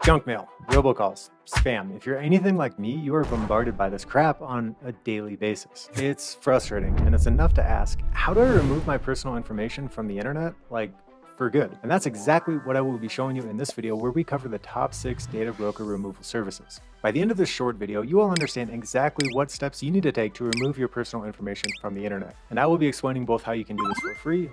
Junk mail, robocalls, spam. If you're anything like me, you are bombarded by this crap on a daily basis. It's frustrating, and it's enough to ask, how do I remove my personal information from the internet? Like, for good. And that's exactly what I will be showing you in this video, where we cover the top 6 data broker removal services. By the end of this short video, you will understand exactly what steps you need to take to remove your personal information from the internet. And I will be explaining both how you can do this for free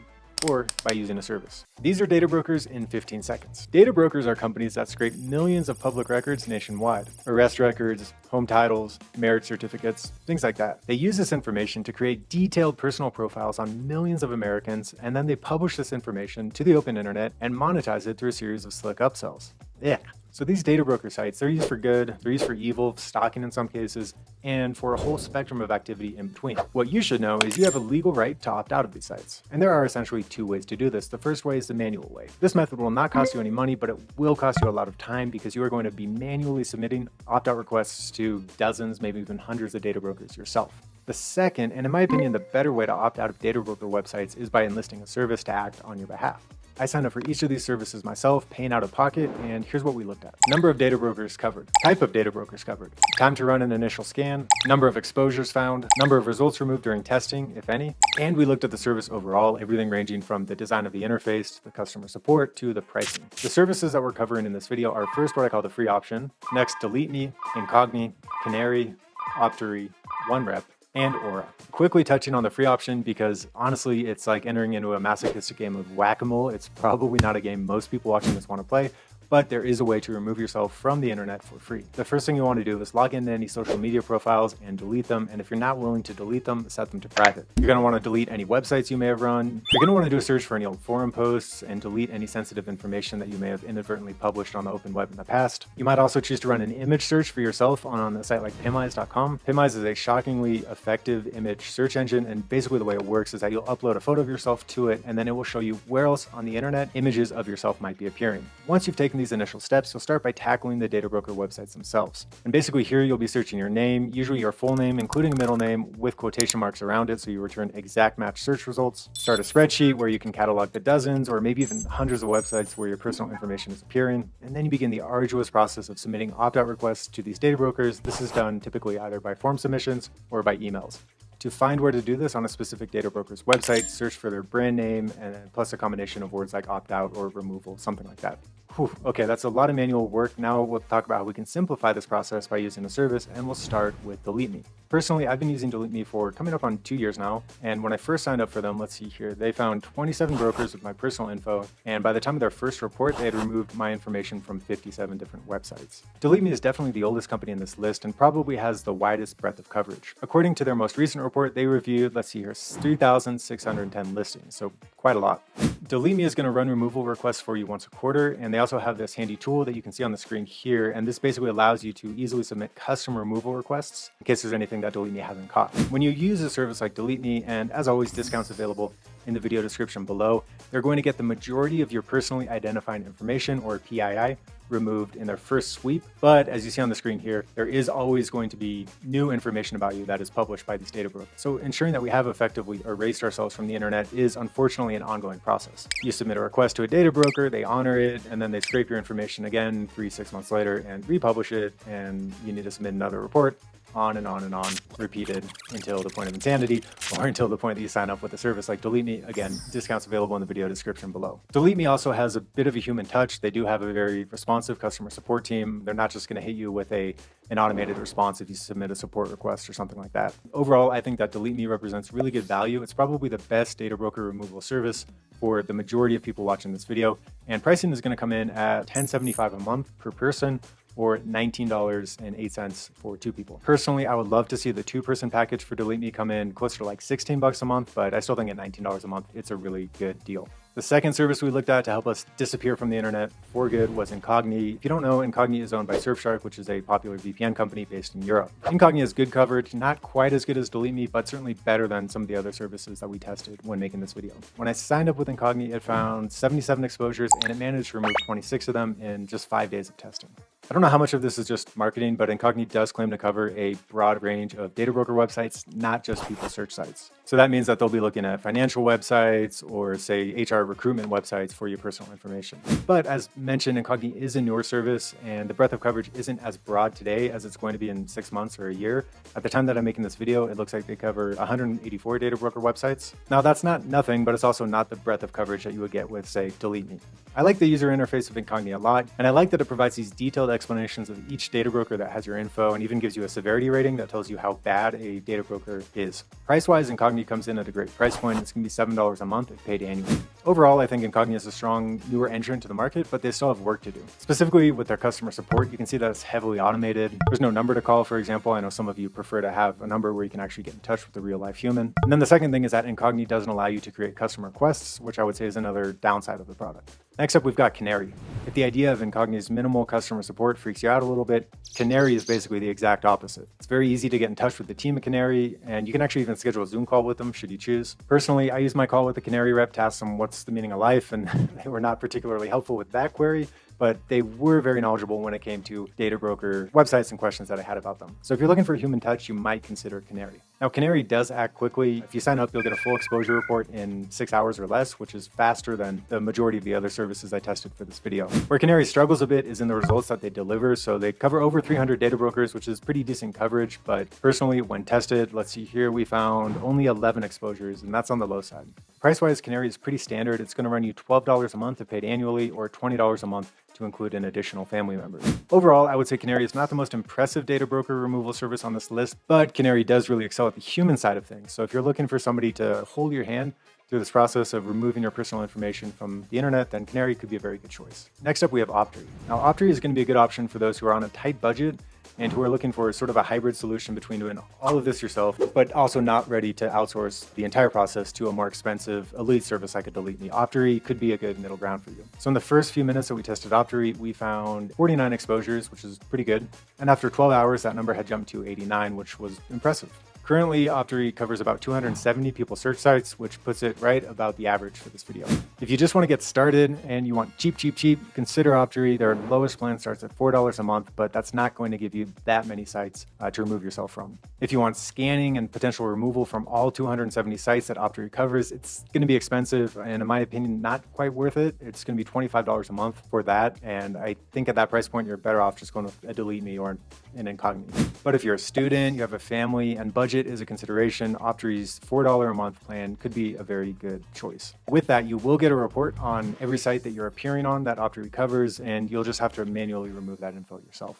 or by using a service. These are data brokers in 15 seconds. Data brokers are companies that scrape millions of public records nationwide. Arrest records, home titles, marriage certificates, things like that. They use this information to create detailed personal profiles on millions of Americans, and then they publish this information to the open internet and monetize it through a series of slick upsells. Yeah. So these data broker sites, they're used for good, they're used for evil, stalking in some cases, and for a whole spectrum of activity in between. What you should know is you have a legal right to opt out of these sites. And there are essentially 2 ways to do this. The first way is the manual way. This method will not cost you any money, but it will cost you a lot of time because you are going to be manually submitting opt-out requests to dozens, maybe even hundreds of data brokers yourself. The second, and in my opinion, the better way to opt out of data broker websites is by enlisting a service to act on your behalf. I signed up for each of these services myself, paying out of pocket, and here's what we looked at. Number of data brokers covered, type of data brokers covered, time to run an initial scan, number of exposures found, number of results removed during testing, if any, and we looked at the service overall, everything ranging from the design of the interface, to the customer support, to the pricing. The services that we're covering in this video are first what I call the free option, next DeleteMe, Incogni, Canary, Optery, OneRep, and Aura. Quickly touching on the free option because honestly, it's like entering into a masochistic game of whack-a-mole. It's probably not a game most people watching this want to play, but there is a way to remove yourself from the internet for free. The first thing you want to do is log into any social media profiles and delete them. And if you're not willing to delete them, set them to private. You're going to want to delete any websites you may have run. You're going to want to do a search for any old forum posts and delete any sensitive information that you may have inadvertently published on the open web in the past. You might also choose to run an image search for yourself on a site like Pimeyes.com. Pimeyes is a shockingly effective image search engine. And basically the way it works is that you'll upload a photo of yourself to it, and then it will show you where else on the internet images of yourself might be appearing. Once you've taken these initial steps, you'll start by tackling the data broker websites themselves. And basically here you'll be searching your name, usually your full name, including a middle name with quotation marks around it so you return exact match search results. Start a spreadsheet where you can catalog the dozens or maybe even hundreds of websites where your personal information is appearing. And then you begin the arduous process of submitting opt-out requests to these data brokers. This is done typically either by form submissions or by emails. To find where to do this on a specific data broker's website, search for their brand name and plus a combination of words like opt-out or removal, something like that. Whew, okay, that's a lot of manual work. Now we'll talk about how we can simplify this process by using a service, and we'll start with DeleteMe. Personally, I've been using DeleteMe for coming up on 2 years now, and when I first signed up for them, let's see here, they found 27 brokers with my personal info, and by the time of their first report, they had removed my information from 57 different websites. DeleteMe is definitely the oldest company in this list and probably has the widest breadth of coverage. According to their most recent report, they reviewed, let's see here, 3,610 listings, so quite a lot. DeleteMe is going to run removal requests for you once a quarter, and they also have this handy tool that you can see on the screen here, and this basically allows you to easily submit custom removal requests in case there's anything that DeleteMe hasn't caught. When you use a service like DeleteMe, and as always, discounts available in the video description below, they're going to get the majority of your personally identifying information, or PII, removed in their first sweep. But as you see on the screen here, there is always going to be new information about you that is published by these data brokers. So ensuring that we have effectively erased ourselves from the internet is unfortunately an ongoing process. You submit a request to a data broker, they honor it, and then they scrape your information again 3-6 months later and republish it, and you need to submit another report. On and on and on, repeated until the point of insanity, or until the point that you sign up with a service like DeleteMe. Again, discounts available in the video description below. DeleteMe also has a bit of a human touch. They do have a very responsive customer support team. They're not just going to hit you with an automated response if you submit a support request or something like that. Overall, I think that DeleteMe represents really good value. It's probably the best data broker removal service for the majority of people watching this video, and pricing is going to come in at $10.75 a month per person, or $19.08 for 2 people. Personally, I would love to see the 2-person package for DeleteMe come in closer to like $16 a month, but I still think at $19 a month, it's a really good deal. The second service we looked at to help us disappear from the internet for good was Incogni. If you don't know, Incogni is owned by Surfshark, which is a popular VPN company based in Europe. Incogni has good coverage, not quite as good as DeleteMe, but certainly better than some of the other services that we tested when making this video. When I signed up with Incogni, it found 77 exposures, and it managed to remove 26 of them in just 5 days of testing. I don't know how much of this is just marketing, but Incogni does claim to cover a broad range of data broker websites, not just people's search sites. So that means that they'll be looking at financial websites or say HR recruitment websites for your personal information. But as mentioned, Incogni is a newer service and the breadth of coverage isn't as broad today as it's going to be in 6 months or a year. At the time that I'm making this video, it looks like they cover 184 data broker websites. Now that's not nothing, but it's also not the breadth of coverage that you would get with, say, DeleteMe. I like the user interface of Incogni a lot, and I like that it provides these detailed explanations of each data broker that has your info and even gives you a severity rating that tells you how bad a data broker is. Price-wise, Incogni comes in at a great price point. It's going to be $7 a month if paid annually. Overall, I think Incogni is a strong, newer entrant to the market, but they still have work to do. Specifically with their customer support, you can see that it's heavily automated. There's no number to call, for example. I know some of you prefer to have a number where you can actually get in touch with the real-life human. And then the second thing is that Incogni doesn't allow you to create custom requests, which I would say is another downside of the product. Next up, we've got Canary. If the idea of Incogni's minimal customer support freaks you out a little bit, Canary is basically the exact opposite. It's very easy to get in touch with the team at Canary, and you can actually even schedule a Zoom call with them should you choose. Personally, I used my call with the Canary rep to ask them what's the meaning of life, and they were not particularly helpful with that query, but they were very knowledgeable when it came to data broker websites and questions that I had about them. So if you're looking for a human touch, you might consider Canary. Now, Canary does act quickly. If you sign up, you'll get a full exposure report in 6 hours or less, which is faster than the majority of the other services I tested for this video. Where Canary struggles a bit is in the results that they deliver. So they cover over 300 data brokers, which is pretty decent coverage. But personally, when tested, let's see here, we found only 11 exposures, and that's on the low side. Price-wise, Canary is pretty standard. It's going to run you $12 a month if paid annually or $20 a month to include an additional family member. Overall, I would say Canary is not the most impressive data broker removal service on this list, but Canary does really excel at the human side of things. So if you're looking for somebody to hold your hand through this process of removing your personal information from the internet, then Canary could be a very good choice. Next up, we have Optery. Now, Optery is going to be a good option for those who are on a tight budget and who are looking for sort of a hybrid solution between doing all of this yourself, but also not ready to outsource the entire process to a more expensive elite service like a DeleteMe. Optery could be a good middle ground for you. So in the first few minutes that we tested Optery, we found 49 exposures, which is pretty good. And after 12 hours, that number had jumped to 89, which was impressive. Currently, Optery covers about 270 people search sites, which puts it right about the average for this video. If you just want to get started and you want cheap, consider Optery. Their lowest plan starts at $4 a month, but that's not going to give you that many sites to remove yourself from. If you want scanning and potential removal from all 270 sites that Optery covers, it's going to be expensive and in my opinion, not quite worth it. It's going to be $25 a month for that. And I think at that price point, you're better off just going with a DeleteMe or an Incogni. But if you're a student, you have a family and budget is a consideration, Optery's $4 a month plan could be a very good choice. With that, you will get a report on every site that you're appearing on that Optery covers, and you'll just have to manually remove that info yourself.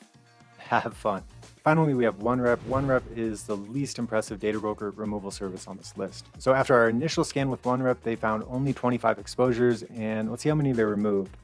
Have fun. Finally, we have OneRep. OneRep is the least impressive data broker removal service on this list. So after our initial scan with OneRep, they found only 25 exposures, and let's see how many they removed.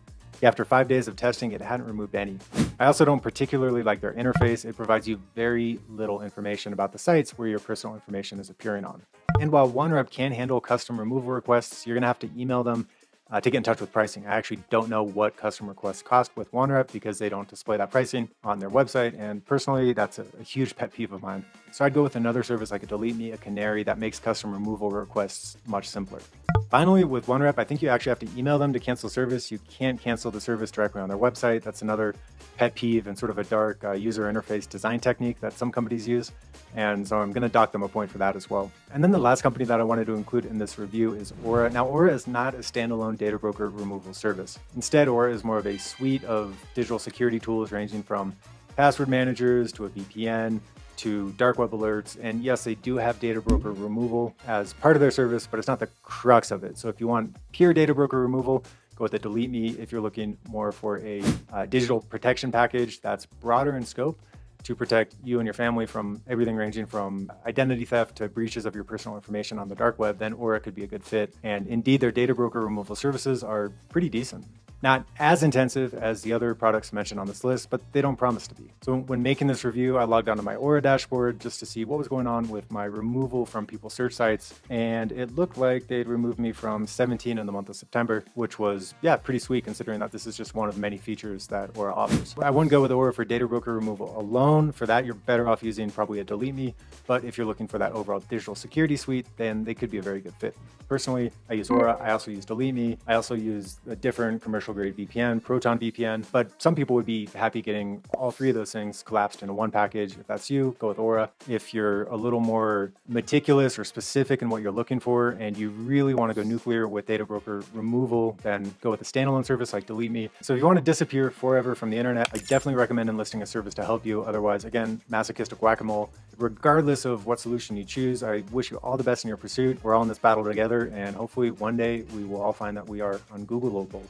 After 5 days of testing, it hadn't removed any. I also don't particularly like their interface. It provides you very little information about the sites where your personal information is appearing on. And while OneRep can handle custom removal requests, you're going to have to email them to get in touch with pricing. I actually don't know what custom requests cost with OneRep because they don't display that pricing on their website. And personally, that's a huge pet peeve of mine. So I'd go with another service like a DeleteMe, a Canary that makes custom removal requests much simpler. Finally, with OneRep, I think you actually have to email them to cancel service. You can't cancel the service directly on their website. That's another pet peeve and sort of a dark user interface design technique that some companies use. And so I'm going to dock them a point for that as well. And then the last company that I wanted to include in this review is Aura. Now, Aura is not a standalone data broker removal service. Instead, Aura is more of a suite of digital security tools ranging from password managers to a VPN to dark web alerts. And yes, they do have data broker removal as part of their service, but it's not the crux of it. So if you want pure data broker removal, go with the DeleteMe. If you're looking more for a digital protection package that's broader in scope to protect you and your family from everything ranging from identity theft to breaches of your personal information on the dark web, then Aura could be a good fit. And indeed, their data broker removal services are pretty decent. Not as intensive as the other products mentioned on this list, but they don't promise to be. So when making this review, I logged onto my Aura dashboard just to see what was going on with my removal from people's search sites. And it looked like they'd removed me from 17 in the month of September, which was, pretty sweet considering that this is just one of many features that Aura offers. I wouldn't go with Aura for data broker removal alone. For that, you're better off using probably a DeleteMe. But if you're looking for that overall digital security suite, then they could be a very good fit. Personally, I use Aura. I also use DeleteMe. I also use a different commercial commercial grade VPN, Proton VPN, but some people would be happy getting all three of those things collapsed into one package. If that's you, go with Aura. If you're a little more meticulous or specific in what you're looking for and you really want to go nuclear with data broker removal, then go with a standalone service like DeleteMe. So if you want to disappear forever from the internet, I definitely recommend enlisting a service to help you. Otherwise, again, masochistic whack-a-mole. Regardless of what solution you choose, I wish you all the best in your pursuit. We're all in this battle together, and hopefully one day we will all find that we are ungoogleable.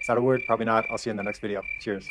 Is that a word? Probably not. I'll see you in the next video. Cheers.